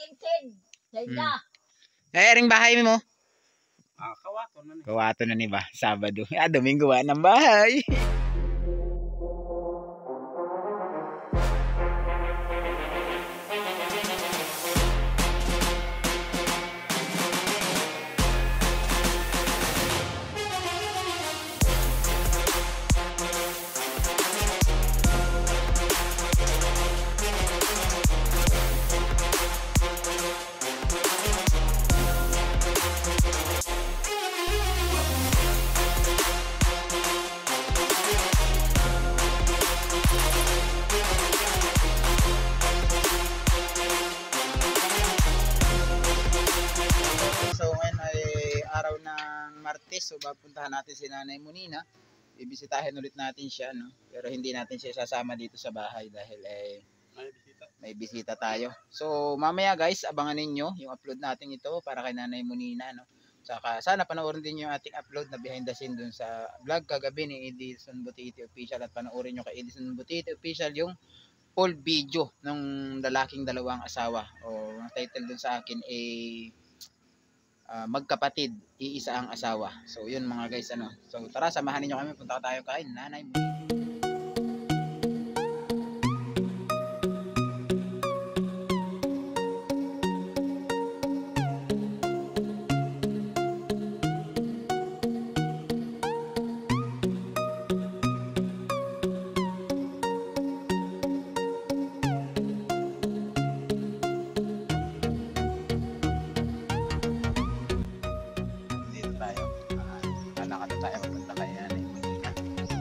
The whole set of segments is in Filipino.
Tintin. Linda. Ring bahay mo? Kawaton na ni. Kawaton na ni ba? Sabado. Domingo wa ng bahay. Araw ng Martes, so papuntahan natin si Nanay Monina. Bibisitahin ulit natin siya, no? Pero hindi natin siya sasama dito sa bahay dahil may bisita tayo. So mamaya guys, abangan ninyo yung upload natin ito para kay Nanay Monina, no? Saka sana panoorin din yung ating upload na behind the scene dun sa vlog kagabi ni Edison Butiti Official, at panoorin nyo kay Edison Butiti Official yung full video ng lalaking dalawang asawa, o ang title dun sa akin ay magkapatid, iisa ang asawa. So yun mga guys, ano. So tara, samahan niyo kami, punta tayo kay Nanay Monina.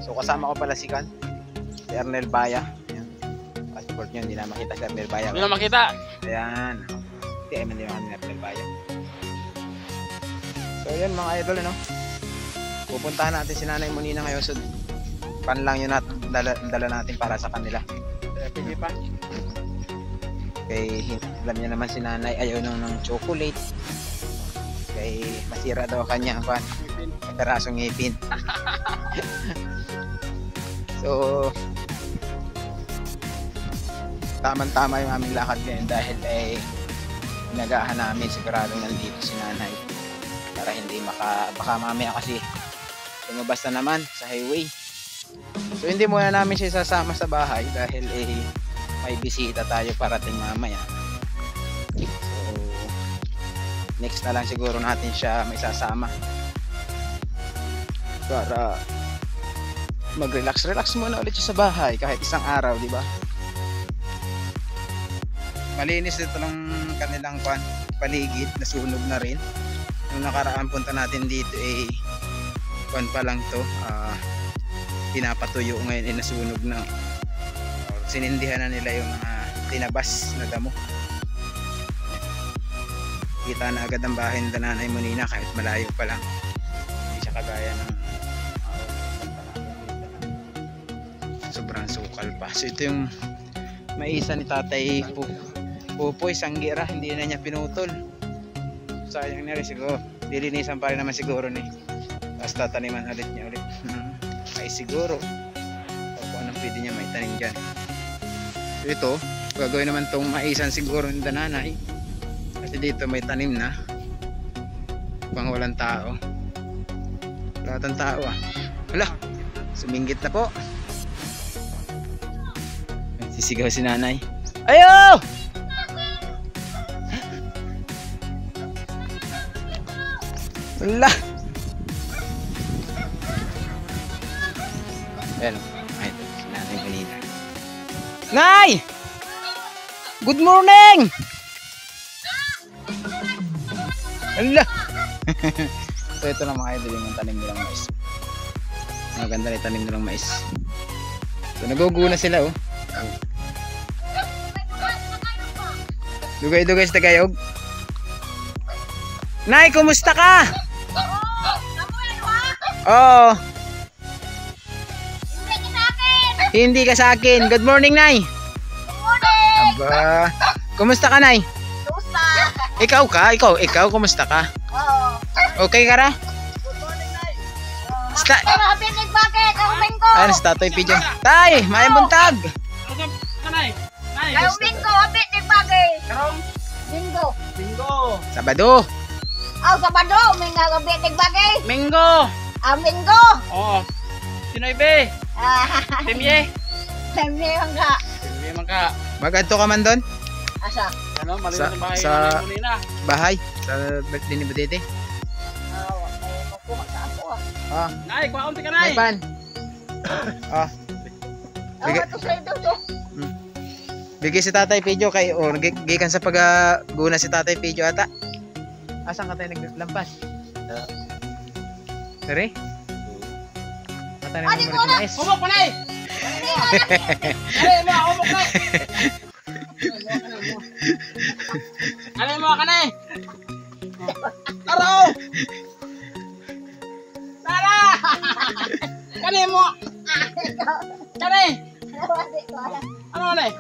So kasama ko pala si Ernel Baya. Ayan. Passport nyo, hindi na makita si Ernel Baya. Hindi na makita. Ayan. Hindi naman din naman ni Ernel Baya. So yun mga idol, ano? Pupuntahan natin si Nanay Monina ngayon. So pan lang yun dala natin para sa kanila. Pigi pa. Kay alam niya naman si Nanay ayaw ng chocolate. Kay masira daw kanya ang perasong ngipin. So tamang-tama yung aming lakad ngayon dahil nagahan namin siguradong nandito si Nanay para hindi baka mamaya kasi lumabas na naman sa highway. So hindi muna namin siya sasama sa bahay dahil may bisita tayo parating mamaya. So next na lang siguro natin siya may sasama para mag-relax muna ulit siya sa bahay kahit isang araw, di ba? Malinis dito lang kanilang paligid, nasunog na rin. Nung nakaraan punta natin dito pa lang to, pinapatuyo ngayon nasunog na. Sinindihan na nila yung tinabas na damo. Kita na agad ang bahay ng Nanay Monina kahit malayo pa lang. Hindi siya kagaya ng sobrang sukal pa. So ito yung maisa ni Tatay Pupoy Sanggira, hindi na niya pinutol. Sayang na rin siguro. Dilinisan pa rin naman siguro ni. Tapos tataniman ulit niya ulit. Ay siguro kung anong pwede niya maitanim dyan. So ito, gagawin naman itong maisan siguro ng Nanay. Kasi dito may tanim na. Pang walang tao. Wala tang tao ah. Wala, sumingit na po. Sisigaw si Nanay. Ayo! Wala. Ayan. Ay, si Nanay Monina. Nay! Good morning! Wala. So ito na mga idol yung tanim nilang mais. Maganda na tanim nilang mais. So naguguna sila oh. Dugay-dugay sa Tagayog. Nay, kumusta ka? Oo. Hindi ka sa akin. Good morning, Nay. Good morning. Aba. Kumusta ka, Nay? Kumusta? Ikaw, kumusta ka? Oo. Okay ka ra? Good morning, Nay. Happy bakit? Kaumin ko. Ano si Tatay Pigeon? Tay, may buntag. Kanay. Kaumin ko. Happy nagbagay. Karong Linggo. Minggo. Sabado. Aw, Sabado. May nga gabi nagbagay. Minggo. Linggo. Oo. Sinoy be? Timye. Hindi lang ka. Timye man ka. Magadto ka man doon? Asa? Ano, malinis Sa- ang bahay sa- na Munina. Bahay? Sa birthday ni Butete? Ay, makuha sa ako ah. Ah, Nay, kuha unti ka may nay. pan. Ah, Sige. Ito sa ito. bigay si Tatay Pedro kay or gikan sa guna si Tatay Pedro ata. Asan ka tayo naglampas? Sorry? Ata na Adi mo ko na. mais. Humok pa nay. Ay, mo, humok na. Ano mo ka nay? Taro! Tara! Kani mo! Kani! Ano nay?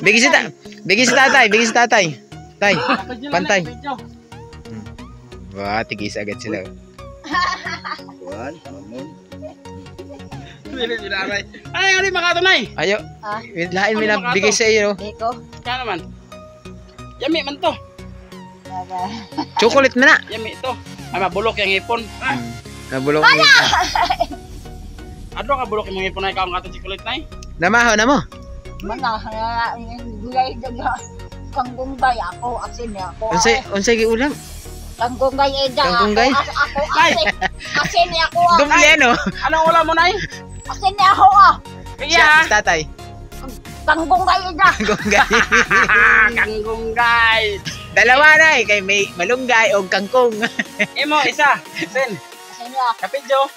Bigay si Tatay, bigay si Tatay. Tay, pantay. Wah, tigis agad sila. Kuan, amon. Ay, ano yung makatunay? Ayo, Ah. lain mo Ano na bigay sa iyo. Dito. Kaya naman. Yami man to. Chocolate mo na. Yami to. Ay, mabulok yung ipon. Nabulok mo. Ado ka bulok yung mga ipon na ikaw ang katong chocolate na eh. Namahaw na mo. Mana gulay daga kanggunggay ako asin niya ako. Unsay giulam? Kanggunggay eda. Kanggunggay? Ako asin. Asin niya ako. Dubli ano? Anong ulam mo na eh? Asin niya ako ah. Kaya! Si Tatay. Kanggunggay eda. Gonggay. Kanggunggay! Dalawa na eh, kay may malunggay o kangkong. Imo, isa. Sen. Asin niya. Kapidyo.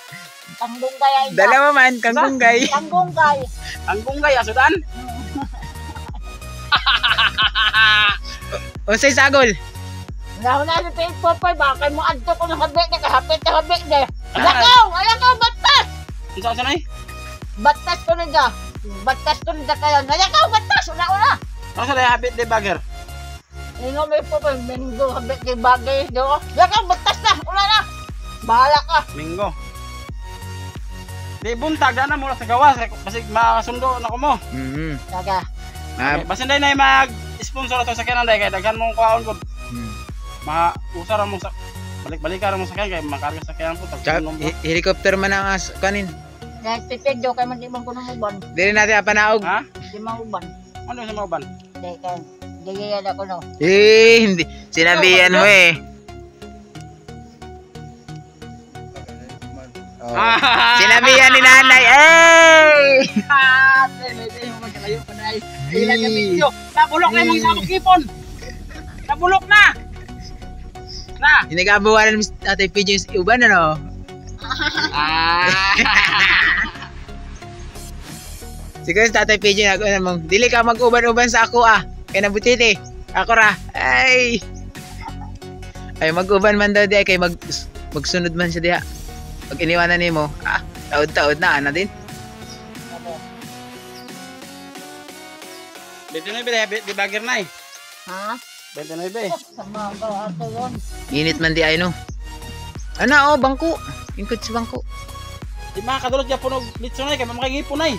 Kanggunggay eda. Dalawa man, kangkunggay. Kanggunggay. Kanggunggay, asudan. Unsay sagol? Nahu na sa Popoy, bakal mo adto ko ng habik na kahapit na habik na. Alakaw, batas! Ano sa na eh? Batas ko na dyan. Batas ko na dyan kayo. Alakaw, batas! Una-una! Ano sa na habit de bagger? Ino may Popoy, minggo habik kay bagay. Alakaw, batas na! Una na! Bahala ka! Minggo. Di buntag na mula sa gawas. Basig masundo na ko mo. Taga. Okay, basin day na mag-sponsor ato sa kanan day kay daghan mong kuhaon ko. Usara mo sa balik-balikan mo sa kanan kay makarga sa kanan po tag Helicopter man ang kanin. Nagtitidyo kay mandibang ko ng uban. Dili natin apanaog. Ha? Di mga uban. Ano sa mga ban? Di kay gayayad ako no. Hindi. Sinabihan mo eh. Oh. Sinabihan ni nanay. Ay! Ilan ka video? Nabulok na yung mga kipon. Nabulok na. Na. Hinagabawalan mo si Tatay Pedro yung uban ano? Siguro si Tatay Pedro na mo, dili ka mag-uban-uban sa ako ah. Kaya nabutiti. Ako ra. Ay! Ay mag-uban man daw di kay magsunod man siya diha. Pag iniwanan nimo, taod-taod na ana din. Dito na di bagger na eh. Ha? 29 Sama ka ato yun. Init man di ay no. Ana oh, bangko. Ingkod sa bangko. Di makakadulot ya punog litso na kay mamakingipon na eh.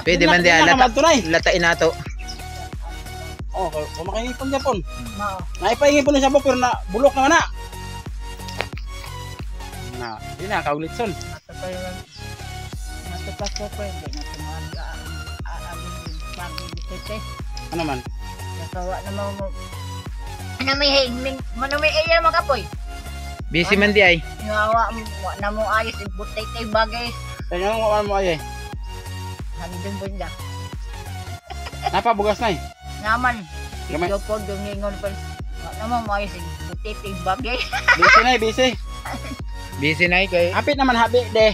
Pwede man di latain nato. Oh, kung makingipon Japon. No. Naipahingipon na siya po pero na bulok naman na. Na, di na kaulitson. Matapas ko pwede na tumaga. Pag-ibitete. Ano man? Nakawa na mo. Ano may iya mga kapoy? Busy man di ay. Nawa na mo ayos ibutay tay bagay. Kaya nga mo ay. Handong bunda. Napabugas na eh. Naman. Gamay. Ito po dumingon pa. Naman mo ayos ibutay tay bagay. Busy na eh, busy. Busy na kay. Hapit naman hapit de.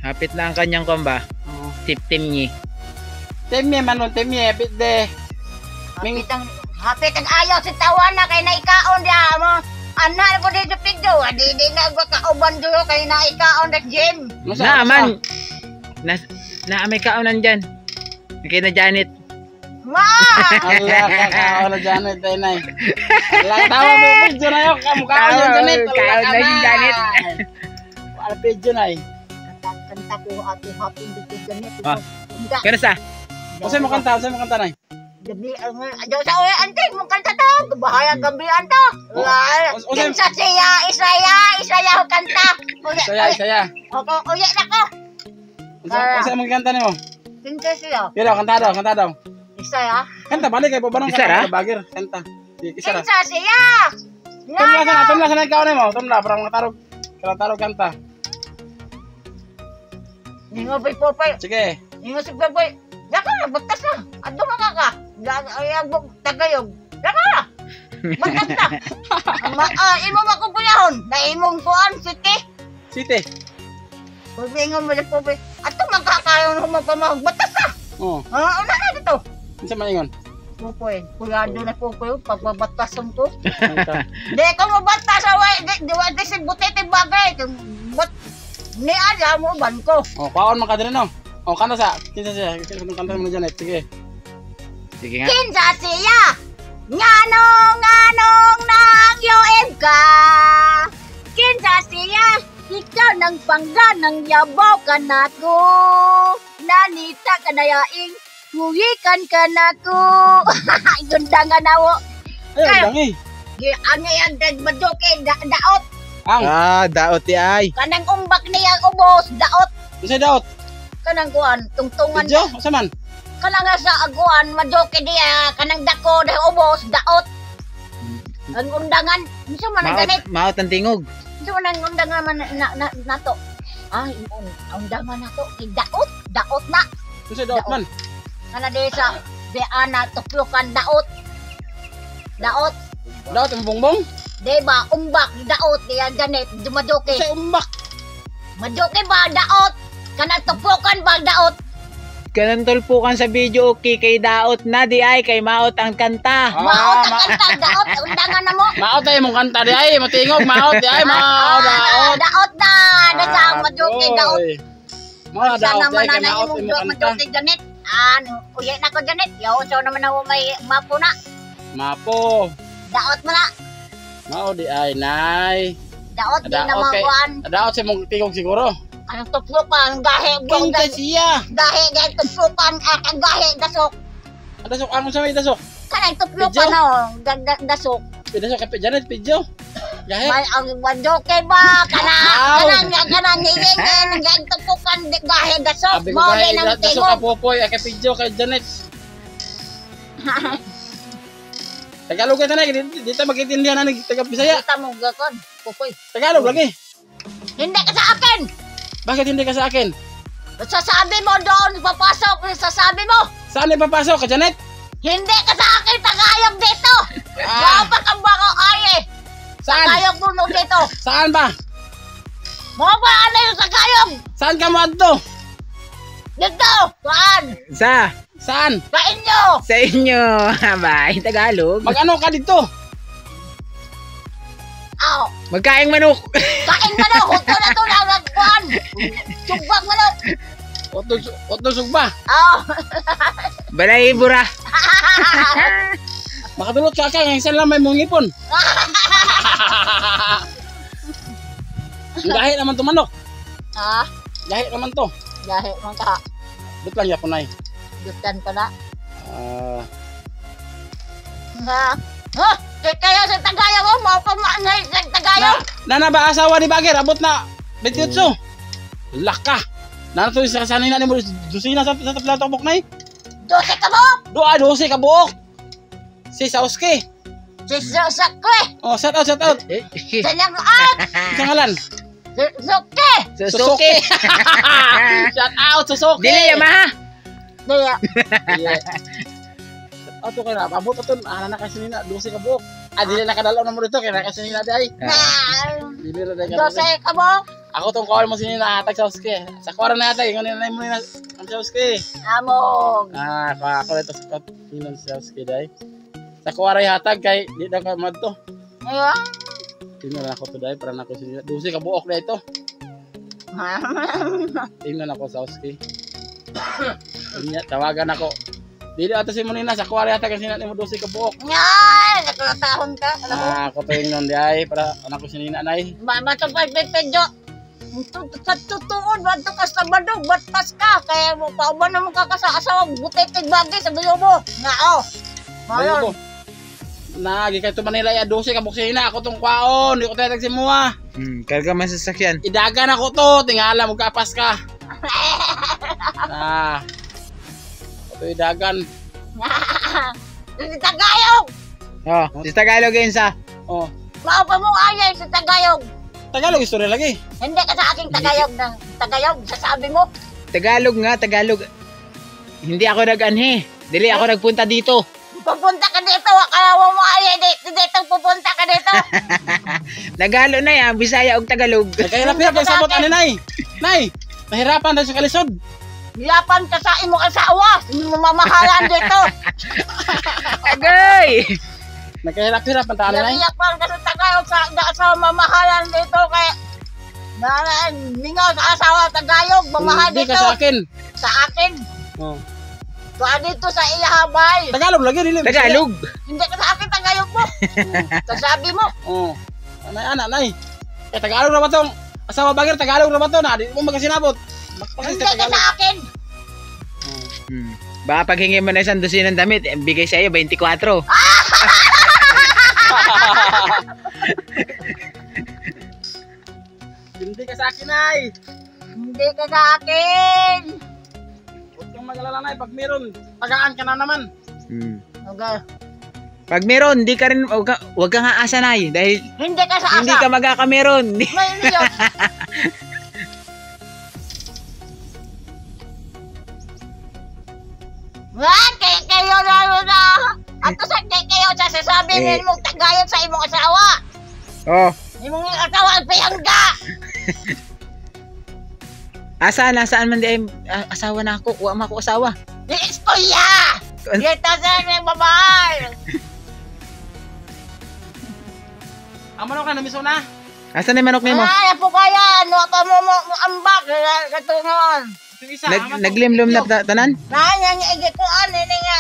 Hapit na ang kanyang komba. Oh. Tip-tim niya. Temye man nun, temye, hapit de. Hapit ang ayaw si tawa na kay naikaon dia mo. Anak ko dito pigdo. Di na ko kauban dito kay naikaon na gym. Na man. Na may kaonan diyan. Kay na Janet. Ma! Allah kakao na Janet ay nay. Allah tawa mo video na yun. Kamukha ko yung Janet. Kaon na si Janet. Wala video na eh. Kanta ko ati happy dito ganit. Ah. Pero sa Usa mo kanta nay. Gabi ang sa uy anting mong kanta to. Bahaya gabian to. Kinsa siya, isaya ho kanta. Saya. Ako uya na ko. Usa mo kanta nimo? Kinsa siya. Pero kanta daw. Isaya. Kanta balik kay pabanong Isa ra? ka bagir. Kanta. Isa ra. Kinsa siya. Tumla sa ikaw nimo. Tumla para tarog kanta. Ningo poy. Sige. Ningo si poy. Daka na batas na. Adto mga ka. Ayag tagayog. Daka na. Batas na. Imo makupuyahon. Na imong kuan City. Pabingon mo lang po ba? Ato magkakaroon ng magpamahog. Batas na! Oo. Una na dito. Unsa man ingon? Pupoy. Kuyado na po ko pagbabatasan ko. Di ko mabatas away. Di wala si butete bagay. But, ni ala mo ban ko. Oh, kaon man ka diri no. Oh, kanta sa. Kinsa siya? Kanta mo na Janet. Sige. Sige nga. Kinsa siya? Nganong nagyoem ka? Kinsa siya? Ikaw ng pangga ng yabaw ka na ko. Nanita ka na yaing. Huwikan ka na ko. Ganda nga na wo. Ay, dangi. Ano yan, maduke, daot. Ang. Daot ti ay. Kanang umbak niya ubos, daot. Unsa daot? Kanang kuan, tungtungan. Video? Unsa man? Kanang nga sa aguan, maduke diya. Kanang dako, dahil ubos, daot. Ang undangan, miso man ang ganit. Maot ang tingog. Miso man ang undangan man na to. Ay, undangan na to. Daot na. Unsa daot man? Kana di sa Beana, tuklukan, daot. Daot. Daot ang bongbong? Diba, umbak, daot, diya ganit, dumaduke. Sa umbak. Maduke ba, daot? Kana tuklukan ba, daot? Ganun tulpukan sa video, okay, kay daot na di ay, kay maot ang kanta. Maot ang kanta, daot, undangan na mo. Maot ay mong kanta di ay, matingog maot di ay, maot daot. Daot na, nasa maduke, daot. Mga daot Sana di ay, kay manana maot imong ay mong kanta. maduke ganit. Uya na ko ganit. Yaw, so naman ako may mapo na. Mapo. Daot mo na. Mao di ay, nay. Daot, di na Daot kay, makuan. daot sa mong tingog siguro. Anong tuklukan, gahe, Kinsa siya? gahe, tuklukan, ang gahe, dasok. Dasok, ang sa may dasok. Kanang tuklukan, no, dasok. Dasok kay Janet, video. Gahe. May ang maduke ba? Kanang hingin, ang tuklukan, gahe, dasok. Sabi ko Mo kay din ang dasok ka tingog. popoy, kay video kay Janet. Tagalog ka na, dito magkitindihan na taga Bisaya. Kita mo gakon, pupoy. Tagalog lagi. Hindi ka sa akin. Bakit hindi ka sa akin? Sasabi mo doon, papasok, sasabi mo. Saan ipapasok ka, Janet? Hindi ka sa akin, tagayog dito. Dapat ang bako ay Saan? Tagayog mo dito. Saan ba? Mo ba ano yung tagayog? Saan ka mo adto? Dito. Saan? Saan? Sa inyo. Sa inyo, bye, Tagalog. Mag-ano ka dito? Aw. Magkaing manok. Kain ka na. Huwag ko na ito nagagpuan. Sugbag mo lang. Otto sugba. Aw. Balay bura. Makadulot ka ka, ng isang lamay mong ipon. Ang gahi naman to manok. Ha? Gahi naman to. Dahil man ka. Dut lang yapon ay. Gutan ko na. Ah, Ha? Kaya sa tagayog mo, mo pa maanay sa tagayog. na ba asawa ni Bagir? Abot na 28. Laka. Nana to sa sanay na ni mo dusina sa plato bok nay. Dose ka mo. Doa 12 ka buok. Si Sauski. Sakwe. Oh, shout out. Sanang out. Isang ngalan. Suke. Susuki. Shout out Suzuki. Dili Yamaha. Daya. Ato kay na abot aton ana na kasi nina 12 ka buok. Dili na kadalaw na mo dito kay na kasi nina day. Dili ra day Dose ka mo. Ako tong kawal mo sinina hatag sa Sauski. Sa kwara na hatag ngon na mo na ang Sauski. Amog. Ako ito sa pinon sa Sauski day. Sa kwara hatag kay di daw ka madto. Ayun. Tingnan ako to day para na ko sinina 12 ka buok na ito. Tingnan ako sa Sauski. Tawagan ako. Dili ato si Monina sa kwari ata kasi na mo 12 ka buok. Ngay, nakatahon ka. Alam mo? Ako to yung noon di ay para anak ko sinina nay. Matapay pedyo. Sa tutuon, ba't ka sa badog, batas ka? Kaya mo pa ba naman ka sa asawang butitig bagay sa gulo mo? Nga oh. Bayo ko. Nagi kay to Manila ya 12 ka buksina ako tong kwaon, di ko tatag si mua. Karga man sa sasakyan. Idagan ako to, tingala mo kapas ka. Ito idagan. Si Tagayog! Oh, si Tagalog yun sa. Oh, Mao pa mo ayay si Tagayog. Tagalog istorya lagi. Hindi ka sa aking Tagayog ng Tagayog, sasabi mo. Tagalog nga, Tagalog. Hindi ako nag-anhe. Dili ako nagpunta dito. Pupunta ka dito, akawa mo ayay dito, pupunta ka dito. Nagalo na yan, Bisaya ug Tagalog. Nagkahirap-hirap yung sabot ani nay. Nay, nahirapan tayo sa kalisod. Yapan ka sa imong asawa, imong mamahalan dito. Agay! Nagkahirap-hirap ang taan nay. Yapan ka sa Tagayog sa mamahalan dito kay ningaw sa asawa Tagayog, mamahal Hindi dito. ka sa akin. Sa akin. Oh. Kaya dito sa iyahabay. Tagalog lagi dili. Tagalog! Hindi ka sa akin Tagayog mo. Sasabi mo. Oh. Anay anak nay. Eh Tagalog na ba tong asawa bagir Tagalog na ba to na di mo magasinabot. Hindi ka sa akin. Baka paghingi mo na isang dosin ng damit, bigay sa iyo 24. Hindi ka sa akin ay. Hindi ka sa akin. Huwag kang mag-alala nay pag meron tagaan ka na naman. Okay. Pag meron, di ka rin, wag kang aasa na dahil Hindi ka sa asa. hindi ka magkakameron. May milyon. What? Kayo na. Ato sa kayo sasabi mo Tagayog sa imong asawa. Oh, Imong asawa ang piyangga. nasaan man di ay asawa na ako, wa man ako asawa. Istorya! Dito sa may babae. Amo ka na miso na. Asa na yung manok nimo? Ay, po kaya. Ano ka mo ambak. Katungon. Yung isa. Naglimlom na tanan? Nanya nga igit ko ano nga.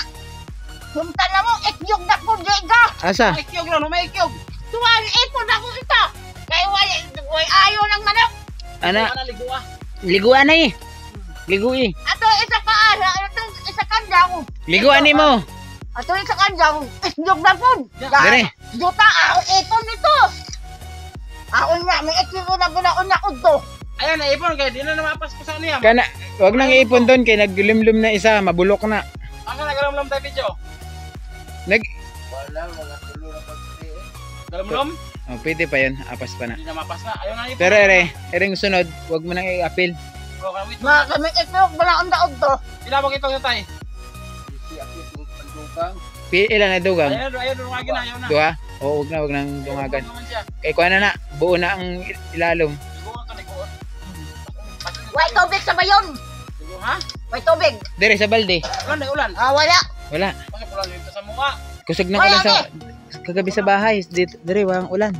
Humta na mo, ikyog na ko, Jega. Asa? May ikyog lang, may ikyog. Tuwan, ipon ako ito. Kaya wala, ayaw ng manok. Ana, Ano ligua? liguan na eh. Ligui. Ato isa ka, ato isa kandang. Liguan ni mo. Ato isa kandang, ikyog na po. Dire. Juta, ako ipon nito. Ako nga, may ikyog na bunaon na ko to. Ayan, naipon kaya di na namapas ko sa niya. Kana, wag nang iipon doon kay naglimlom na isa, mabulok na. Ang nagalamlam tayo video. Nag Wala, mga tulo na pagsi. Galamlam? Oh, pwede pa 'yun, apas pa na. Hindi na mapas na. Ayaw na ipon. Pero ereng sunod, wag mo nang i-appeal. Bro, kami ito. Mga kami ikyog, bunaon na ko to. Ilabog ito yung tayo. Ilan na dugang? Ayaw doon nga gina, ayaw na. Duha? Oo, wag nang dungagan. Kay kuha na buo na ang ilalom. Liguan to, liguan. May tubig sa bayon. Liguan, ha? May tubig. Dire sa balde. Ulan, day ulan. Wala. Wala. Bakit ulan dito sa mukha? Kusog na ulan sa kagabi sa bahay. Dire walang ulan.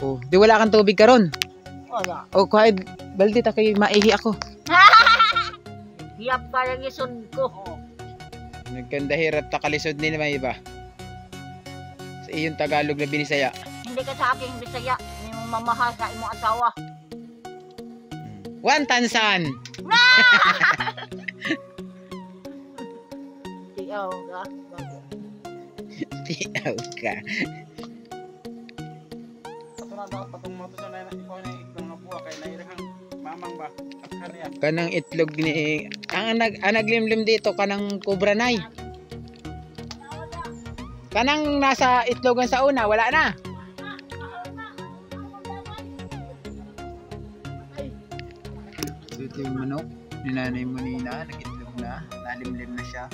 Oh, di wala kang tubig karon. Wala. Oh, kuha balde ta kay maihi ako. Hiyap pa lang isod ko. Nagkanda hirap ta kalisod ni may iba. Sa iyong Tagalog na binisaya. Hindi ka sa aking Bisaya. Hindi mo mamahal sa imong asawa. One tansan. Tiyaw ka. Tiyaw ka. Ito na daw, patong mo ito sa nai ikaw na iklang nga buwa kay nairang mamang ba? Ano yan? Kanang itlog ni ang naglimlim dito kanang kubra nay. Kanang nasa itlogan sa una, wala na. So ito yung manok, ninanay mo nina, nag-itlog na, nalimlim na siya.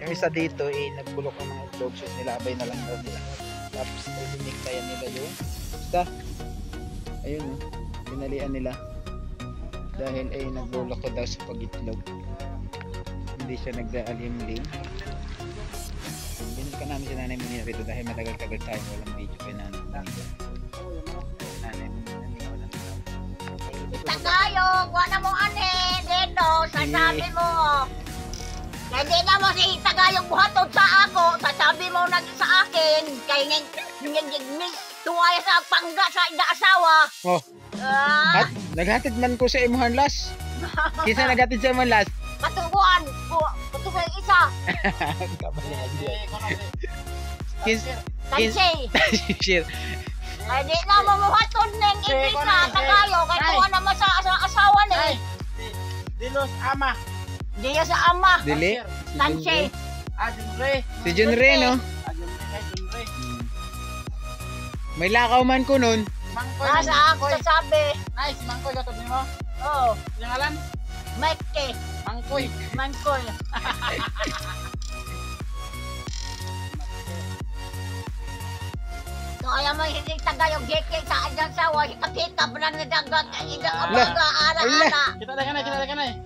Yung isa dito, nagbulok ng mga itlog, so nilabay na lang daw nila. Tapos liniktayan nila yung basta, ayun o, pinalian nila. Dahil ay nagbulok ko daw sa pag-itlog. Hindi siya nagdaalimlim. Binil ka namin si nanay mo nila rito dahil matagal-tagal tayo walang video kay nanay mo nila. Nanay mo nila walang video. Tagayog, wala mo ane. Dito, sasabi mo. Hindi na mo si Tagayog buhatod sa ako. Sasabi mo na sa akin. Kaya tuwaya sa pangga sa asawa. Oh, At naghatid man ko sa imuhan las. Kisa naghatid sa imuhan las. Katuguan. Katuguan isa. Tansay. Shit. Ay, di na mamuhatod ng ibisa. Tagayo. Kaya tuwa naman sa asawa na eh. Dilos ama. Di sa ama. Dili. Tansay. Junre. Si Junre, no? Junre. May lakaw man ko nun. Mangkoy. Nasa ako sasabi. Nice, mangkoy katod nimo. Oo. Yung alam? Mike. Mangkoy. Mangkol. Kaya mo hindi tagayog geke sa adyang sawa. Kita pa lang nadagat. Idang abaga. Ana-ana. Kita na kanay.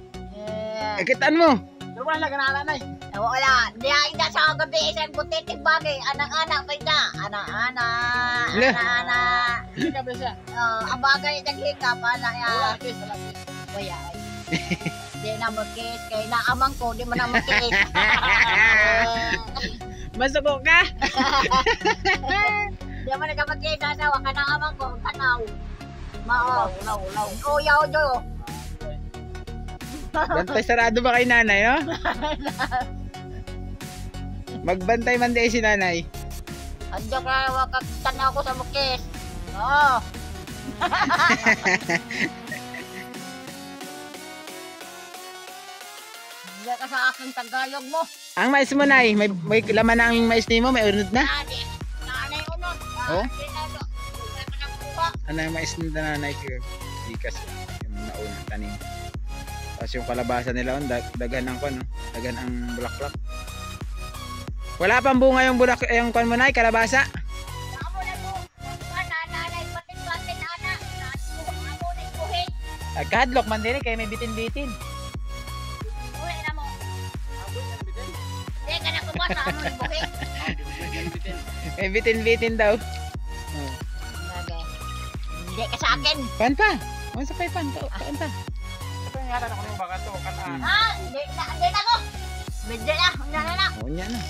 Akitaan mo. Pero wala ganala nay. Wala. Diya ida sa gabi isang butitig bagay. Anak-anak pa ida. Anak-anak. Wala. Anak-anak. Hindi ka ba siya? Abagay naghika pa na ya. Wala kiss. Waya. Di na magkis. Kaya naamang ko. Di mo na magkis. Masuko ka? Di mo na ka magkis. Asawa ka na amang ko. Tanaw. Mao. Ulaw. Uyaw do. Bantay sarado ba kay nanay, no? Magbantay man din si nanay. Andiyan ka wakag tanaw ko sa mukis. Oo. Hindi ka sa aking tagayog mo. Ang mais mo, nay, may laman na ang mais nimo, may unod na. Nanay unod. Oh? Hindi na do. Wala ka nang kuha. Ano yung mais na nanay ko? Ikas yung naunang tanim. Tapos yung kalabasa nila, dagan ang no? Dagan ang bulaklak. Wala pang bunga yung yung kon mo, nay, kalabasa. Amo na mo. Nanay patin-patin ana. Amo na kuhin. Kahadlok man din, kaya may bitin-bitin. Uwi na mo. Hindi ka na kumasa. Amo na kuhin. May bitin-bitin daw. Hindi ka sa akin. Pan pa. Ano sa pan to? Pan pa. Ito yung yata na kung baka to. Kanaan. Hindi na ko. Bidya na. Wala na. Oo niya na.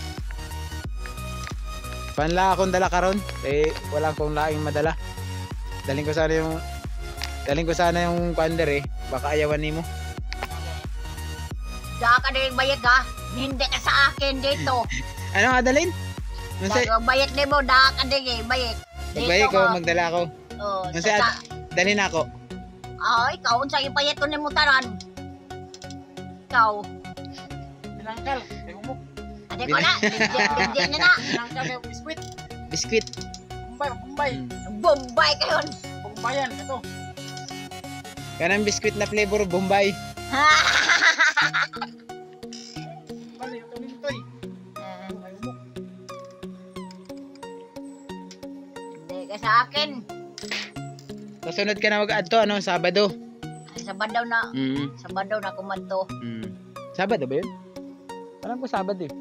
Panla akong dala karon. Wala akong laing madala. Daling ko sana yung pander Baka ayawan nimo. Diya ka na yung bayad ha. Hindi ka sa akin dito. Ano nga dalhin? Yung bayad ni mo. Diya ka na yung bayad. Magbay ko, magdala ako. Oh, Kasi dalhin ako. ikaw. Unsa yung bayad ko ni mo taran. Ikaw. Tinangkal. Ay umok. Ate ko na. Bidya na na. Tinangkal kayo biskwit. Biskwit. Bombay. Bombay kayo. Bombayan. Ito. Kanang biskwit na flavor Bombay. Bali. Ito nitoy. Ay umok. Hindi ka sa akin. Kasunod ka na mag-adto, Sabado. Sabado na. Mm. Sabado na kumanto. Mm. Sabado ba yun? Parang ko Sabado eh.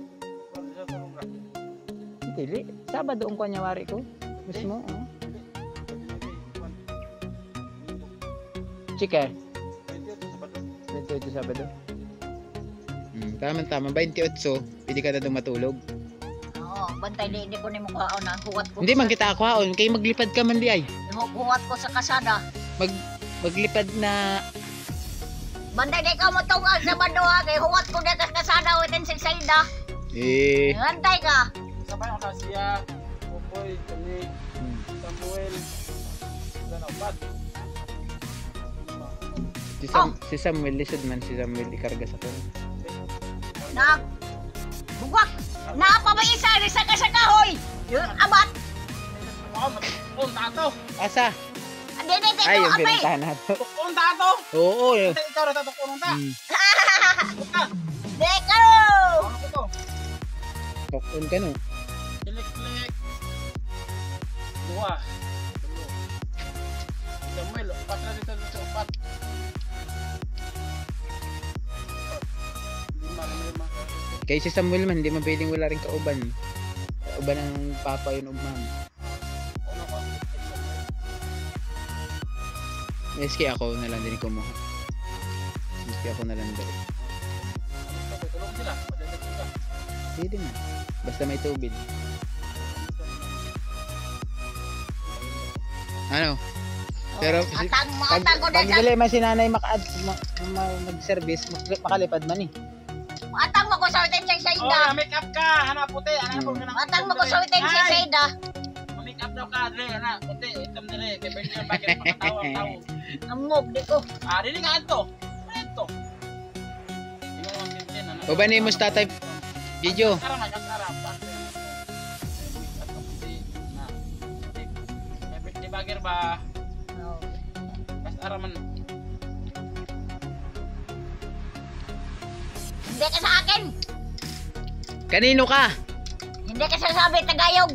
Hindi, Sabado ang kanyawari ko. Mismo, Chika. 28 Sabado. Tama. 28, pwede ka na doon matulog. Oo, bantay di ko ni mo kaon na. Huwat ko. Hindi man kita akuhaon, kay maglipad ka man di ay. Huwat ko sa kasada. Maglipad na... Bantay di ka mo tungal sa Sabado ha. Kay huwat ko na kasada. Within silsayda. Bantay ka. Sabay ako sa siya. Popoy. Kani. Samuel. Lanapat. Si Samuel, lisod man si Samuel ikarga sa kanya. Bugwak. Napa ba isa rin sa kahoy? Yung abat. Punta to. Asa? Hindi, Ay, yung abay. pinuntahan nato. Punta to. Oo, yun. Ikaw rin tato punta. Deko! Ano ko to? Tokon ka no. Kilik-kilik. Dua. Samuel, upat na dito. Upat. Lima. Kay si Samuel man, hindi mapiling wala rin kauban. Kauban ng papa yun o ma'am. Meski ako na lang din kumuha. Meski ako na lang din. Tulong sila. Pwede na. Basta may tubig. Ano? Pero Atang ko na pag dali man si nanay mag-service, makalipad man eh. Atang mo ko sa utin sa Oh, ida. make up ka. Hana puti. Hana po ka ng Atang mo ko sa utin sa ida. Make up daw ka, Dre. Hana puti. Itam dire. Kay Bernard bakit makatawa-tawa. Amog di ko. Dili nga ato. Ito. O ba ni mo sa tatay video? Di bagir ba? Kas araman. Hindi ka sa akin. Kanino ka? Hindi ka sasabi tagayog.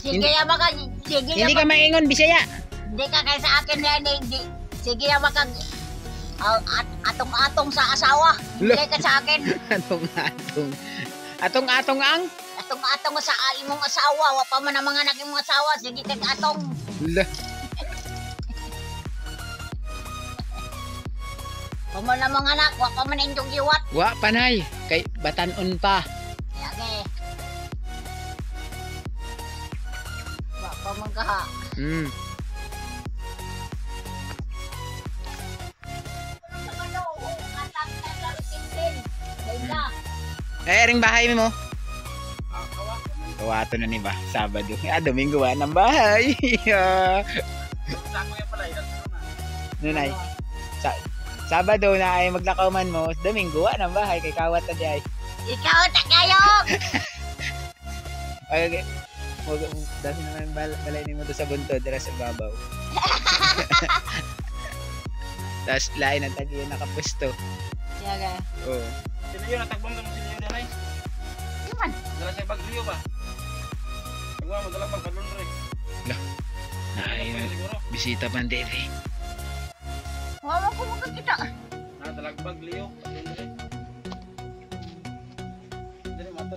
Sige ya maka. Sige ya Hindi ka maingon Bisaya. Hindi ka kaya sa akin yan. Hindi. Sige ya maka. Atong-atong sa asawa. Hindi ka sa akin. Atong-atong. Atong-atong ang? Atong-atong sa imong asawa. Wa pa man ang mga anak imong asawa. Sige kag atong. Lah. Pa man ang mga anak. Wa pa man ang inyong giwat. Wa panay kay batanon pa. Yage. Wa pa man kaha. Ring bahay mo. Kawato na ni ba? Sabado. Domingo ng bahay. Nunay. Sabado na ay maglakaw man mo. Domingo ng bahay kay kawat na di ay. Ikaw tagayog. Okay. Dahil naman balay ni mo to sa buntod dira sa babaw. Tapos lain ang tagi yung nakapwesto. Yage. Oo. Sino yun? Natagbang ka mo sino yun, Danay? Yaman. Dala sa Baglio ba? Tagwa mo, dala pang kalon rin. Ay, bisita pa din eh. Wawa ko magkakita. Dalag Baglio.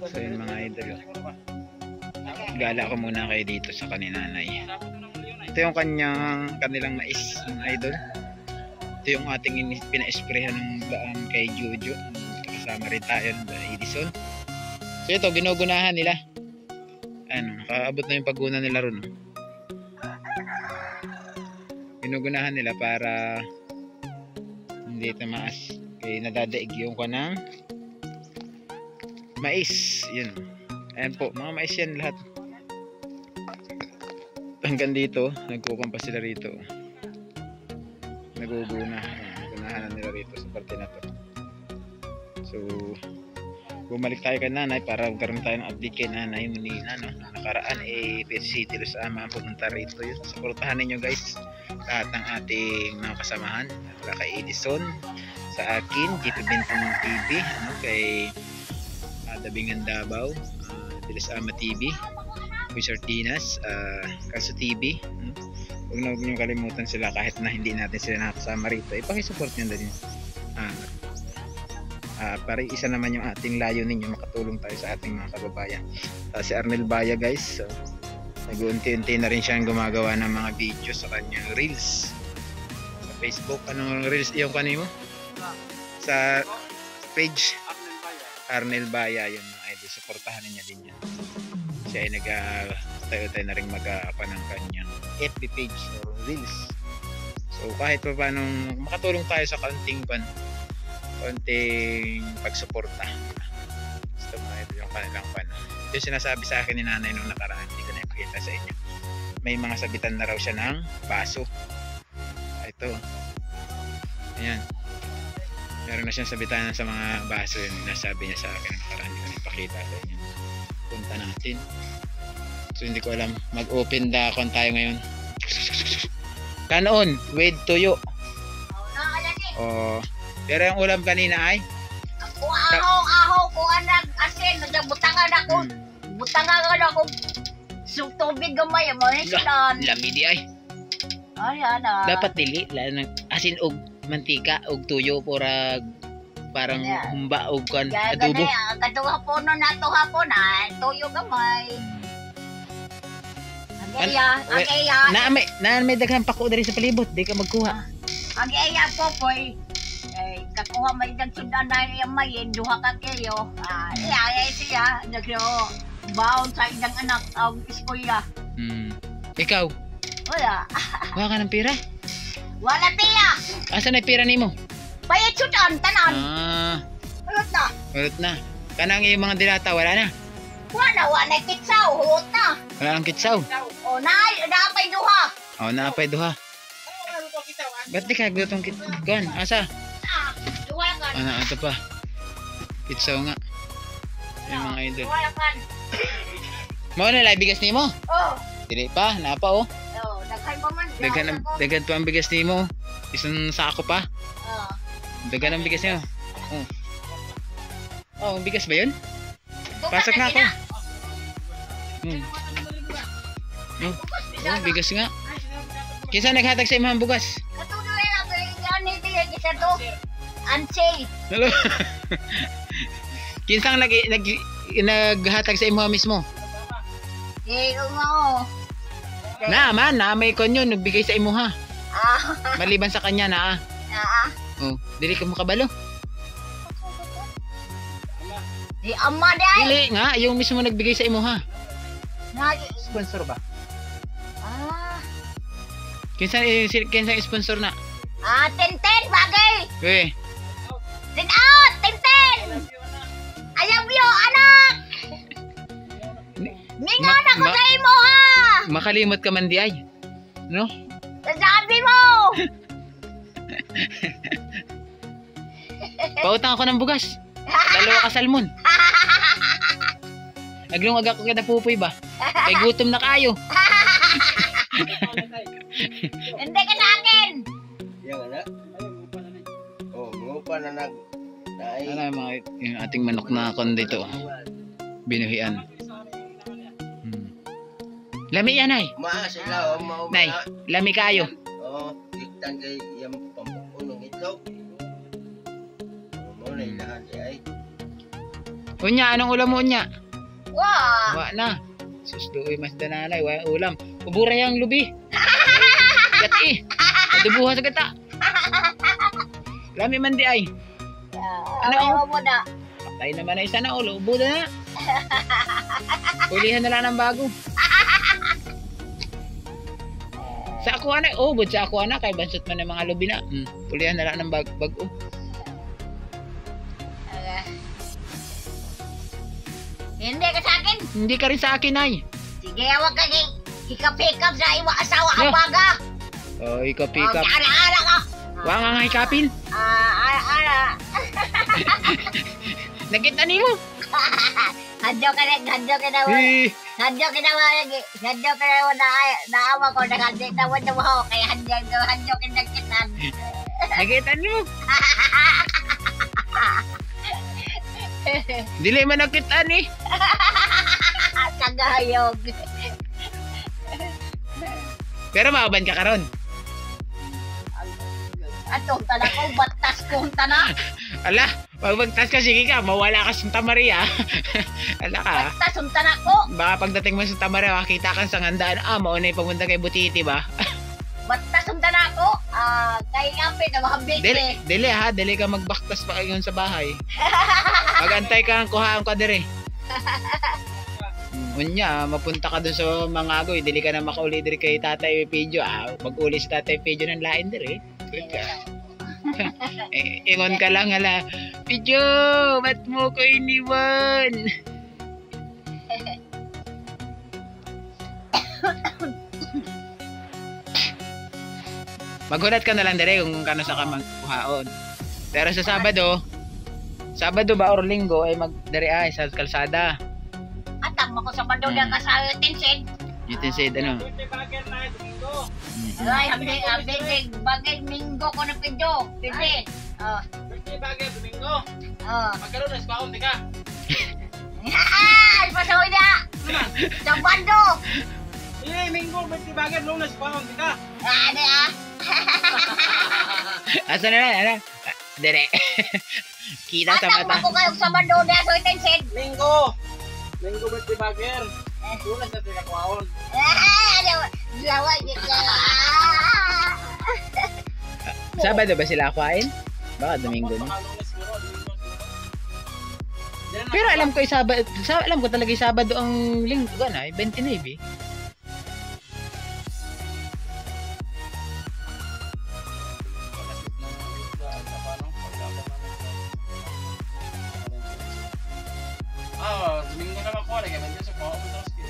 So yun mga idol. Gala ko muna kayo dito sa kaninanay. Ito yung kanilang mais, mga idol. Ito yung ating pina-esprehan ng daan kay Jojo. Kasama rin tayo ng Edison. So ito, ginugunahan nila. Nakaabot na yung pagguna nila ron. Ginugunahan nila para hindi tamaas. Kaya nadadaig yung kanang mais. Yun. Ayan po, mga mais yan lahat. Hanggang dito, nagkukumpas sila rito. Nagugunahan nila rito sa parte na to. So bumalik tayo kay nanay para magkaroon tayo ng update kay nanay Munina, no? Nakaraan City Los Ama ang pumunta rito. Yun, supportahan ninyo guys lahat ng ating mga kasamahan, wala kay Edison, sa akin JP Bentong TV, kay Dabingan Davao, Los Ama TV, Wizard Dinas, Kaso TV. Huwag nyo kalimutan sila kahit na hindi natin sila nakasama rito. Ipakisupport nyo na din. Para isa naman yung ating layo ninyo, makatulong tayo sa ating mga kababayan. Si Arnel Baya guys, so, nag-unti-unti na rin siyang gumagawa ng mga video sa kanyang reels sa Facebook. Anong reels yung kanino mo? Sa page Arnel Baya, yun mga idol, supportahan niya din yan. Siya ay tayo na rin mag-apa ng kanyang FB page or reels. So kahit pa paano makatulong tayo sa konting pagsuporta. Gusto mga idol yung kanilang ito yung sinasabi sa akin ni nanay nung nakaraan, hindi ko na ipakita sa inyo. May mga sabitan na raw siya ng baso. Ito. Ayan. Meron na siyang sabitan sa mga baso, yun nasabi niya sa akin nakaraan, hindi ko na ipakita sa inyo. Punta natin. So hindi ko alam, mag-open the account tayo ngayon. Kanon with tuyo. Pero yung ulam kanina ay Ahaw ko anak asin butangan ako. Butangan ako. Tubig gamay mo isdan. Lami di ay. Ay ana. Dapat dili asin og mantika og tuyo parang humba og adobo. Kadto hapon na to hapon tuyo gamay. Ang may daghang pako diri sa palibot, di ka magkuha. Ang iya po kakuha may dagsudan na yung mayin, duha ka kayo. Iya siya, nagyo baon sa idang anak ang iskulya. Ikaw? Wala. Wala ka ng pira? Wala tiya. Asa na pira nimo? Bayad sudan, tanan. Ah, Hulot na. ulot na. Kanang iyong mga dilata wala na. Wala kitsaw. Hulot na. Wala ang kitsaw. O, naapay duha. Oh, naapay duha. Ba't di ka gutong kan? Asa? Duha kan. Ano ato pa? Kitsaw nga. Yung mga idol. Duha kan. Mao na lang bigas nimo. Oh. Dili pa, napa oh. Oh, daghan pa man. Daghan pa ang bigas nimo. Isang sako pa. Oh. Daghan ang bigas nimo. Oh. Oh, bigas ba 'yun? Pasok na ako. Oh, bigas nga. Kinsa naghatag sa imong bugas? Katuloy na ko yan ni tiya kisa to. Ansay. Hello. Kinsang naghatag sa imong mismo? Mo. Na may konyo nagbigay sa imo ha. Maliban sa kanya na Oh, dili ka mo kabalo. Di amma day. Dili nga, yung mismo nagbigay sa imo ha. Sponsor ba? Kinsang sponsor na? Tintin bagay. Eh, Sit out, Tintin. I love you, anak. Mingon ako sa imo ha. makalimot ka man di ay. No? Sabi mo. Pautang ako ng bugas. Dalawa ka salmon. Naglungag ako kada pupoy ba? Kay gutom na kayo. Hindi ka sa akin. Yan na. Oh, ngupa na nag. Ano yung mga yung ating manok na kon dito. Binuhian. Lami yan ay. Sila o Nay, lami kayo. Oh, diktan kay yung pampunong itlog. Mo na ilahan ay. Unya, anong ulam mo unya? Wah. Wa na. Susluoy mas danalay, wa ulam. Ubura yang lubi. Gati. Adubuha sa gata. Lami man di ay. Ano mo na? Patay naman na isa na ulo. Ubo na. Pulihan na lang ng bago. Sa ako ana, bud sa ako ana kay bansot man ng mga lubi na. Pulihan na lang ng bago. Hindi ka sa akin. Hindi ka rin sa akin ay. Sige, awag ka hikap-hikap sa iwa asawa ang baga. Oh, ikaw pick up. Ara-ara ka. Wa nga nga hikapin. Ara-ara. Nakita nimo. Hadyo ka na. Hadyo ka na naawa ko. Nagandi na mo mo. Kaya hadyo ka na kitan. Nakita nimo. Dili man nakita ni. Kagayog. Pero maaban ka karon. Atong tala ko, batas kong tana. Ala, pag magtas ka, sige ka, mawala ka sa Santa Maria. Ala ka. Batas kong tana ko. Baka pagdating mo sa Santa Maria, makita ka sa ngandaan. Mauna yung pamunta kay Butiti ba? Batas kong tana ko. Kaya nga na makabit eh. Dili ha, dili ka magbaktas pa ngayon sa bahay. Magantay ka, kuhaan ka dire. Unya, mapunta ka dun sa mga agoy, dili ka na makauli dire kay Tatay Pedro. Mag-uli si Tatay Pedro ng lain dire. Ingon ka lang hala, Pedro, ba't mo ko iniwan? Maghunat ka na lang dire kung kano sa ka magkuhaon. Pero sa Sabado ba or Linggo ay magdire ay sa kalsada. Atang mo ko sa Baduda ka sa Tinsid. Yutin said ano? Ay, hamdig bagay minggo ko na pidyo. Pwede. Birthday bagay Domingo. Magkaroon na spaon di ka. Pasoy na. Sa Bando. Minggo birthday bagay Lunes spaon di ka. Ade Asa na ano? Dire. Kita sa Atang mata. mo ko kayo sa Baduda sa Tinsid. Minggo birthday bagay. Lunes na tinakuhaon. Laway ka. Sabado ba sila kuhain? Baka Domingo na. Pero alam ko alam ko talaga Sabado ang Linggo na, 29. Domingo naman ko, kaya ba sa ko mo sa skill.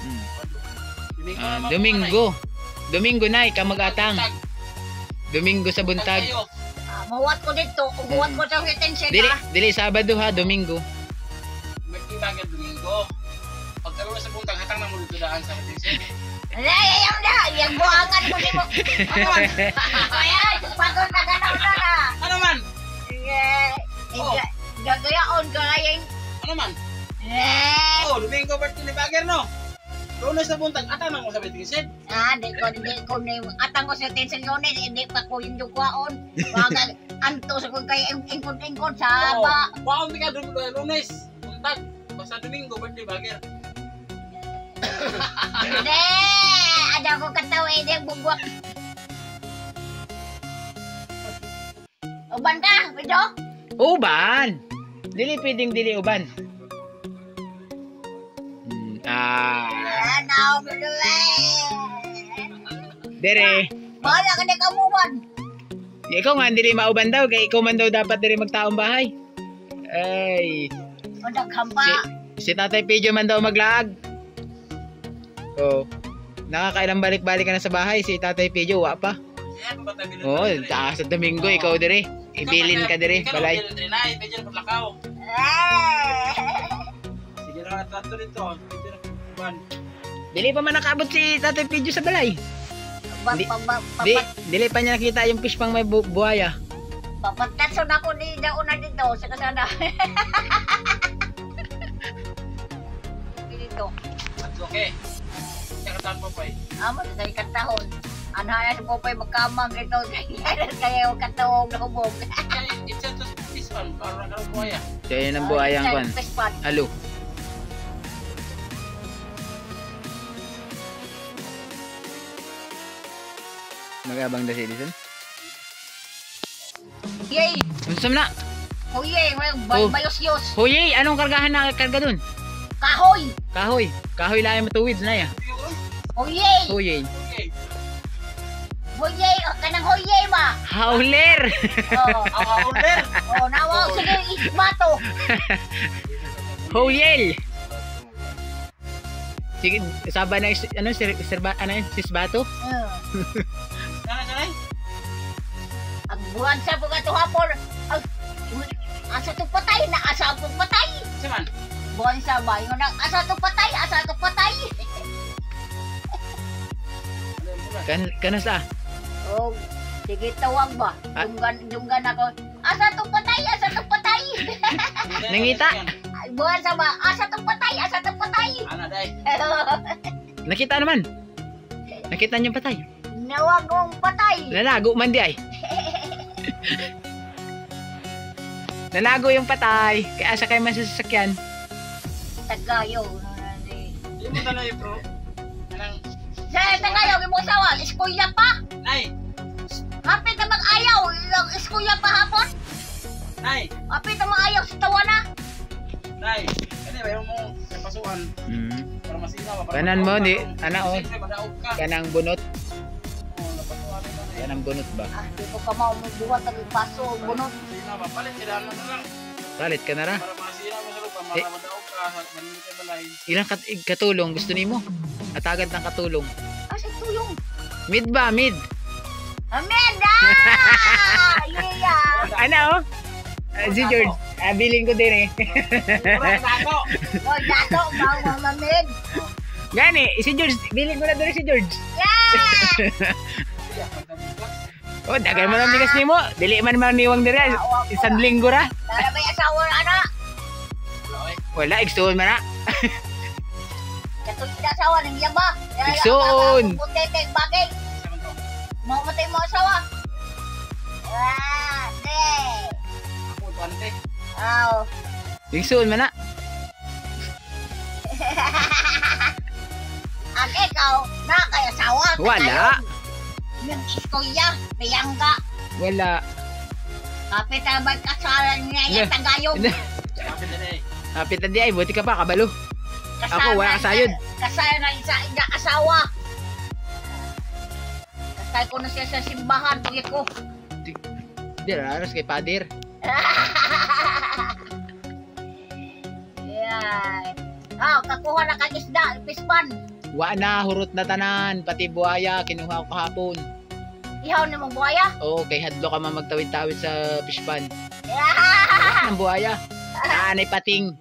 Domingo naman. Domingo. Domingo na kamagatang. Domingo sa buntag. Muwat ko dito, umuwat ko sa retention Dili Sabado ha, Domingo. Magtibagan Domingo. Pagkaroon sa buntag hatang na mo dito daan sa retention. Ayaw na! Yung buhangan ko mo. Ayan! Pagod na ganaw na na! Ano man? Gagayaon ka kayang... Ano man? Oh, Domingo birthday ni Bagger, no? Lunes sa buntag, atang na mo sa retention. Di ko na yung atang ko sa tension yun hindi pa ko yung dukwaon. Wagag, anto sa kong kaya ingkod-ingkod sa ba. Waon di ka Lunes, buntag. Basta Domingo birthday Bagger. Hindi! Ada ko katawa, hindi bugwak. Uban ka, Pedro? Uban. Dili pwedeng dili uban. Now, Dere. bahala ka na kamuban. Ikaw nga dili mauban daw kay ikaw man daw dapat diri magtaong bahay. Ay. Madaghan pa. Si Tatay Pedro man daw maglaag. Oh. Nakakailang balik-balik ka na sa bahay si Tatay Pedro, wa pa. Oh, sa Domingo ikaw diri. Ibilin ka diri, balay. Sige na trato dito. Dili pa man nakaabot si Tatay Pedro sa balay. Dili pa niya nakita yung fish pang may buhaya. Papatatson ako ni dauna dito sa kasada. Dito. Okay. Kaya po pa. Amo sa ikatahon. Anhaya si Popeye magkamang ito. Kaya yung katawag na hubog. It's a this one. Para ka buhaya. Kaya ng buhayang kwan. Halo. Magabang da citizen. Yay! Unsam na? Hoye, bayos-yos. Hoye, anong kargahan na karga dun? Kahoy! Kahoy. Kahoy lang matuwid na ya. Hoye! Hoye. Okay. Hoye! Kanang hoye ba? Howler. Order. Nawag sige isbato. Hoyel. Sige, saba na ano serba ano sisbato? Sana. Ang buwan sa buga to hapon. Asa to patay na asa to patay. Saman. Buwan sa bayo na asa to patay, asa to patay. Kanas ah. Oh, sige tawag ba? Dunggan ako. Asa to patay, asa to patay. Nangita? Buwan sa ba, asa to patay, asa to patay. Ana day. Nakita naman. Nakita niyo patay. Nawag kong patay. Nalago man di ay. Nalago yung patay. Kaya asa kayo masasakyan. Tagayo. Di mo tanay bro. Kanang Sa tagayo mo sawa, iskuya pa. Nay. Hapit na mag-ayaw, iskuya pa hapon. Nay. Hapit na mag-ayaw sa tawana. Nay. Kani ba mo sa pasuan para masinaw ba? Kanan mo di ana oh. Siyempre madaog ka. Kanang bunot. Oh, napasuan na na. Kanang bunot ba? Di ko ka maumubuhat ang paso, bunot. Sinaw ba? Palit sila na lang. Palit ka na ra. Para masinaw mo sa lupa, para madaog ka, manili ka balay. Ilang katulong gusto nimo? Atagad ng katulong. Asa tuyong? Mid ba? Mid. Amanda! Yeah! Ano oh? Si George. Bilin ko din eh. Ora dako. Oh, dato, bawang mamamid. Gani, si George. Bilin ko na doon si George. Yeah! Oh, dagan mo ng bigas nimo. Dili man maniwang diri. Isang linggo ra. Dala ba yung asawa na ana? Wala, igsuon man na. Katulad na asawa ng yaba. Iksoon. Butetek bagay. Mamatay mo asawa. Ne. Ako tuante. Aw. Igsuon man na. Ang ikaw, na kay asawa. Wala. Yung iskuya, piyangga. Wala. Kapit na ba kasalan niya yung tagayog? Kapit na day. Kapit na di ay, buti ka pa, kabalo. Ako, wala kasayod. Kasayod na isa ina asawa. Kasay ko na siya sa simbahan, tuwi ko. Di, raras kay pader. Yan. Oh, nakakuha na kag isda, pispan. Wa na, hurot na tanan. Pati buhaya, kinuha ko kahapon. Ihaw ni mong buhaya. Oo, kay hadlo ka man magtawid-tawid sa fishpan. Yeah! Ang buhaya. Naanay pating.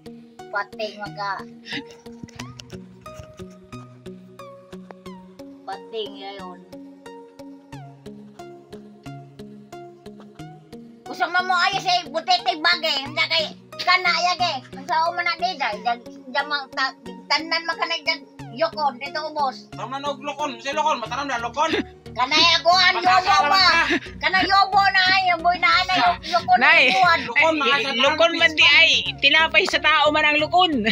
Pating mga. Pating ngayon. Kusang mo ayos eh, butete bagay. Hindi kay kanaya kay. Ang sao man na nida. Jamang tanan makanay dyan. Yokon, dito ubos. Tama na og lokon, si lokon, matanam na lokon. Kanay aguan, yobo ba? Kanay yobo na ay, boy na anay, yokon na Nay. aguan. Lokon, mga Lukon man di ay. Tinapay sa tao man ang lukon.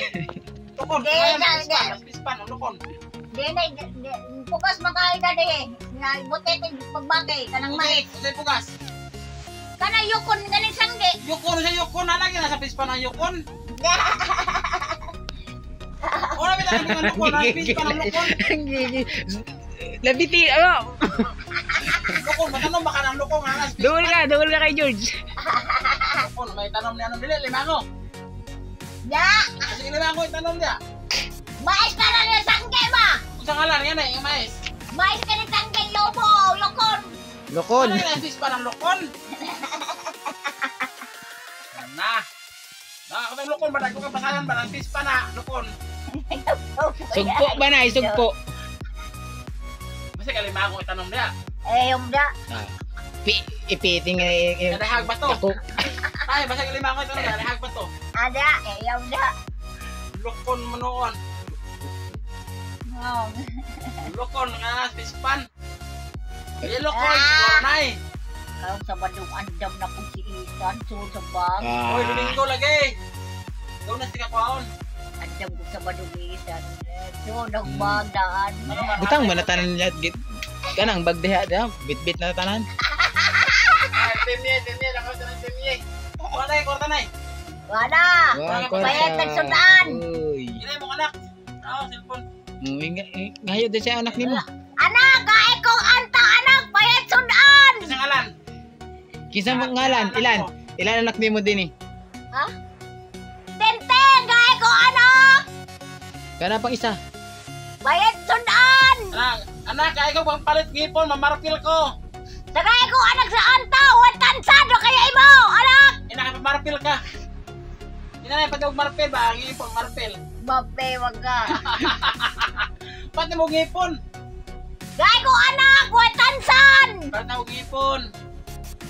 Lokon, Di, kaya di, di. mas pispan, ang lokon. Di na, pukas makaida di. Na butete pagbagay, kanang mais. Usay pugas. Kanay yokon, ganing sangge. Yukon sa yukon, halagi nasa pispan ang yukon. Ora kita ang lukon, ang pispan ang lukon. Labiti, ano? Lukon, matanong baka ng lukon, ang Duwal ka kay George. lukon, may tanom niya nung dili, limango. Ya, Kasi limango itanom niya. mais ka na rin sangge ba? Kung sa ngalan, yan yung mais. Mais ka rin sangge, yobo, yokon. Lukon. Ano yung pispan ang lukon? Na. Nakakatang lukon ba? Kung kapasalan ba ng pispan na lukon? Sugpo ba na? Sugpo. Kasi kalimango itanong niya. Eh, yung da. Ipiting Kadahag ba to? ako. Ay, basta kalimango itanong niya, kadahag ba to? Ada, eh, yung da. Lukon mo noon. Oh. Lukon nga pispan. Di lukon, koronay. Ang sa badong andam na kung si Isan, so sa bag. Oy, Domingo lagi. Ikaw na si Kakwaon. Andam ko sa badong Isan. So, nagbag daan. Butang man na tanan niya. Kanang bagdeha da, bit-bit na tanan. Ay, temye, ako sa temye. Wala yung kortanay. Wala. Bayad nagsundaan. Uy. Ilay mong anak. Oo, cellphone. Ngayon din siya anak nimo. Anak, gae kong anta, anak, bayad sundaan. Isang alan. Kinsa mo ngalan? Ilan anak nimo din eh? Ha? Tenteng, gae kong anak. Kana pang isa. Bayad sundaan. Anak, kaya ko bang palit ngipon, mamarpil ko. Tagay ko anak sa anta, watansado kaya imo, anak. Ina ka marpil ka. Ina na pag marpil ba, ang ngipon marpil. Babe, wag ka. Pati mo ngipon. Gae ko anak, watansan. Pati mo ngipon.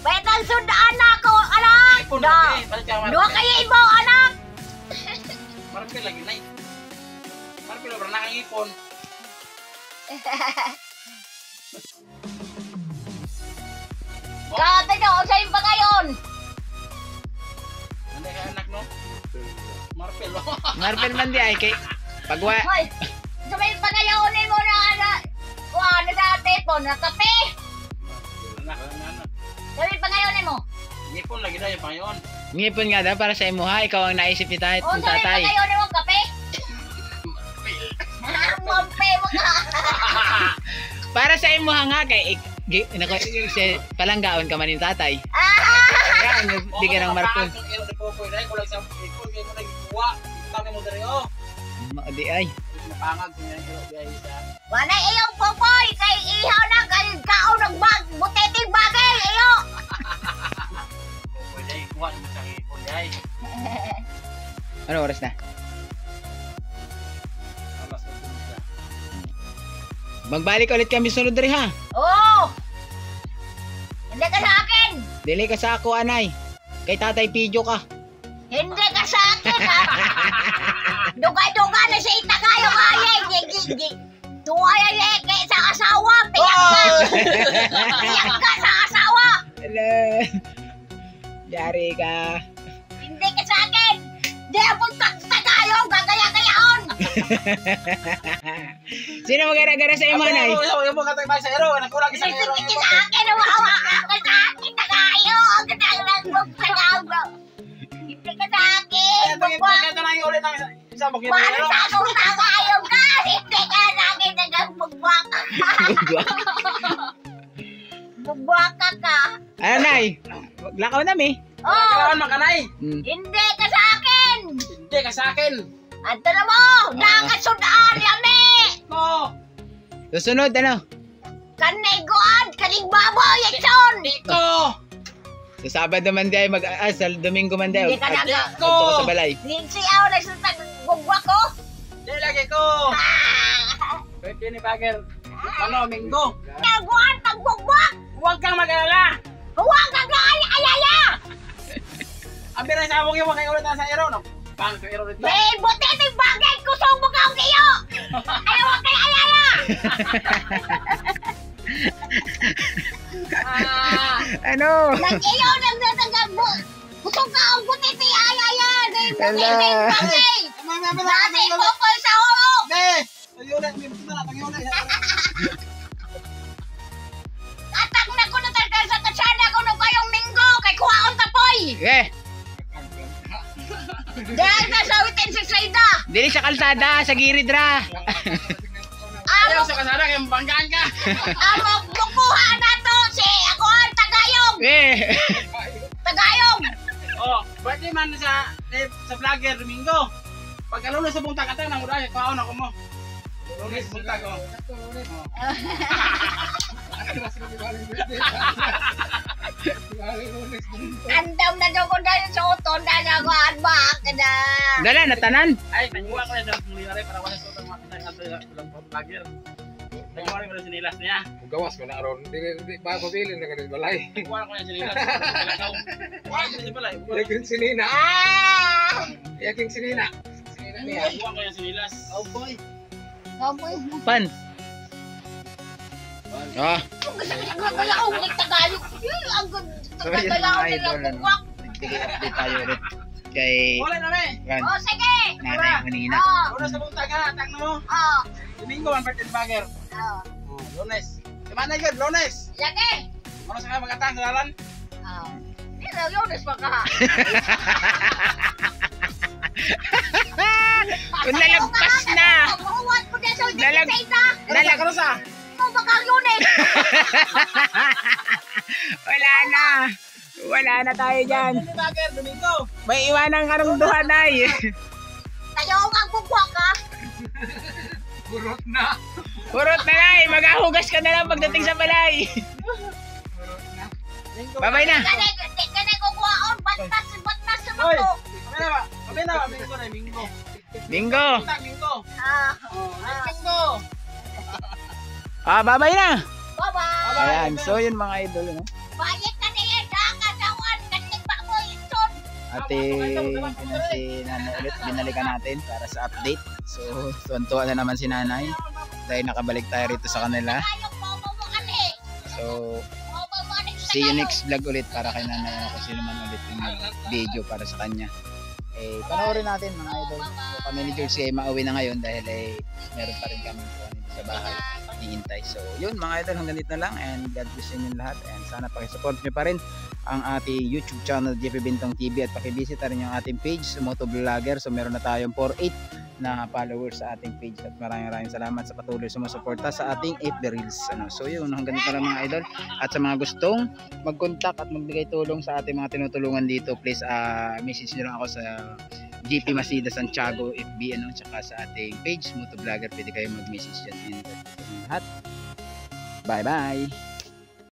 Bayad sundaan na ako, anak. Ngipon Da. lagi, palit ka marpil. Dua kaya imo, anak. Marpil lagi, nay. Marpil ba na ngipon? Kata nyo, sa yung pa ngayon. Ano ka anak no? Marpil lo. Marpel man di ay kay pagwa. Hoy, sa may pagayaonin mo na, ano sa telepon, na kape. Anak. Sa may pagayaonin mo. Ngipon lagi na yung pangayon. Ngipon nga daw para sa imo ha, ikaw ang naisip ni tayo O, ng sa may tatay. pagayaonin mo, kape. Mampe mo ka. Para sa imo nga kay nako si palanggaon ka man ni tatay. Yan, di ka nang marpel. Dahil ko lang sa ngipon, kaya ko nagkuha. Kami mo dari oh. Di ay. Mapangag ko yan kilo biyahe sa. Wala iyong popoy, kay ihaw na, kay kao nagbag, buteting bagay, iyo. Pwede kuha naman sa ngipon dahil. Ano oras na? Alas na tunog na. Magbalik ulit kami sunod diri ha. Oo. Hindi ka sa akin. Dili ka sa ako anay. Kay tatay Pijo ka. Hindi ka sa akin, ha? Dugay-dugay na sa itagayo kaya. Tuwaya kay sa asawa. Tiyak ka. Tiyak ka sa asawa. Ala. Yari ka. Hindi ka sa akin. Di ako tagayo. Gagaya-gayaon. Sino magara-gara sa imo anay? Yung mga katagmay sa ero, nakulang isang ero. Hindi ka sa akin. Hawakan ka sa akin. Tagayo. Ang gandang magpagawa. Hindi ka sa akin. Ito na yung ulit ng isang mong Paano sa akong tagayo ka? Hindi ka sa akin. Nagbubwaka ka. Bubwaka ka. Ano nay? Lakaw na mi. Oh. Kailangan makanay. Hmm. Hindi ka sa akin. Hindi ka sa akin. Anto na mo! Nakasudaan yami! Ko! Susunod, ano? Kanigoan! Kaning baboy! Ikson! Ko! Sa Sabado man di ay sa Domingo man di. Hindi ka na Adto ka sa balay. Ninsiyaw na sa gugwa ko! Di lagi ko! Pwede ni Bagger. Ano, Minggo? Naguan! Taggugwa! Huwag kang mag-alala! Huwag ka ka! Ayaya! Ang biray sa among yung mga ulit na sa ero, no? Paano sa ero dito? May buti ng bagay! Kusong mo ka ang iyo! Ayaw ka kay ayaya! Ano? Nag-iyo nagdadagabo! Kusong ka ang buti ni ayaya! Dahil buti Ala. ng bagay! Dati ko ko sa holo! Be! Tagyunan, may buto na, tagyunan. Atak na ko na talaga sa tatsada ko nung kayong minggo kay kuhaon tapoy! Eh, Dahil ka sa witin si Saida! dili sa kalsada, sa girid ra. Ayaw Amo, sa kasada, kaya banggaan ka. amo bukuha na to si ako ang tagayong! Eh. Tagayong! Oh, pwede man sa vlogger, Domingo. Pag aluno sa buntag katang nang uday, kaon ako mo. Lunes buntag ko. Andam na daw ko dahil sa uton na nagawa ba ka na! Dala natanan. Ay, nagbuha ko na sa mulilari para wala sa utang mga katang sa vlogger. Nagbuha ko na sinilas niya. Gawas ko na aron. Di ba pabilin na kanil balay. Nagbuha ko na sinilas. Nagbuha ko na balay. Yaking sinina. Ah! Yaking sinina. Sinina niya. Nagbuha ko na sinilas. Oh boy. Kamoy, Pan. Ah, gagalaw ng Tagalog. Ang so yun gagalaw mga nila idol. Ano? bukwak. Nagbigay update tayo ulit kay Wala na me. yan, Oh, sige! nanay kanina. Oh, Lunes sa buntag ha, tag na mo. oh, Domingo man birthday ni Bagger. oh. Oh, Lunes. Si manager, Lunes. Sige! Ano sa kaya magatang sa dalan? Oh. Hindi, Lunes pa ka. Kung nalagpas na. Mahuwat mo din sa Nalag- Saida. Nalag ka sa. Ikaw baka Lunes. Wala na. Wala na tayo dyan. Ni Bagger, Domingo. May iwanan ka ng duhanay. Tayo ang bukwak ka. Kurot na. Purot na lang. Maghahugas ka na lang pagdating sa balay. Babay na. Kani ko kuwaon. Batas sa Hoy, mundo. kami na ba? Kami na ba? Minggo na, Minggo. Bingo. Buntag, Minggo. Ah, Oh, Minggo. Ah, babay na. bye-bye. Ayan. So yun mga idol. No? Bayit ka niya. Dakan kaning baboy. Son. Si nanay ulit. Binalikan natin para sa update. So, tuwan-tuwa na naman si nanay. Dahil nakabalik tayo rito sa kanila. Ayok mo mo ani. So, Mo ani. see you next vlog ulit para kay nanay ako sino man ulit yung video para sa kanya. Eh, panoorin natin mga idol. So, kami ni George ay mauwi na ngayon dahil meron pa rin kami sa bahay hihintay. So, yun mga idol, hanggang dito na lang and God bless inyo lahat and sana pakisupport nyo pa rin ang ating YouTube channel JP Bintong TV at pakibisita rin yung ating page Moto Vlogger. So, meron na tayong 48 na followers sa ating page at maraming salamat sa patuloy sumusuporta sa ating FB Reels. So yun, hanggang dito lang mga idol. At sa mga gustong mag-contact at magbigay tulong sa ating mga tinutulungan dito, please message nyo lang ako sa GP Masida Santiago FB tsaka sa ating page Moto Vlogger. Pwede kayo mag-message dyan. And lahat. Bye bye!